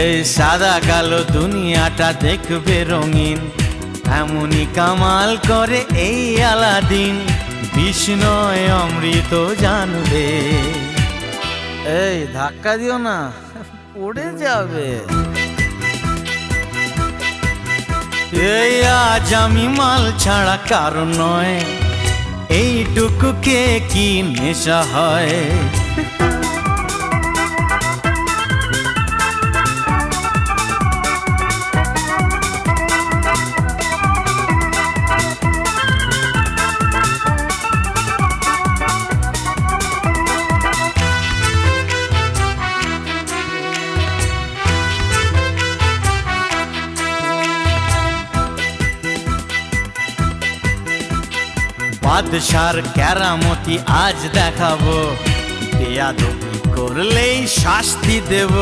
এই সাদা কালো দুনিয়াটা দেখবে রঙিন, এমনই কামাল করে এই আলাদিন। বিষ্ণয় অমৃত জানবে। এই ধাক্কা দিও না, পড়ে যাবে। এই আজ আমি মাল ছাড়া কারণ নয়, এইটুকু কে কি নেশা হয়। বাদশার কেরামতি আজ দেখাবো, বেয়াদবি করলেই শাস্তি দেব।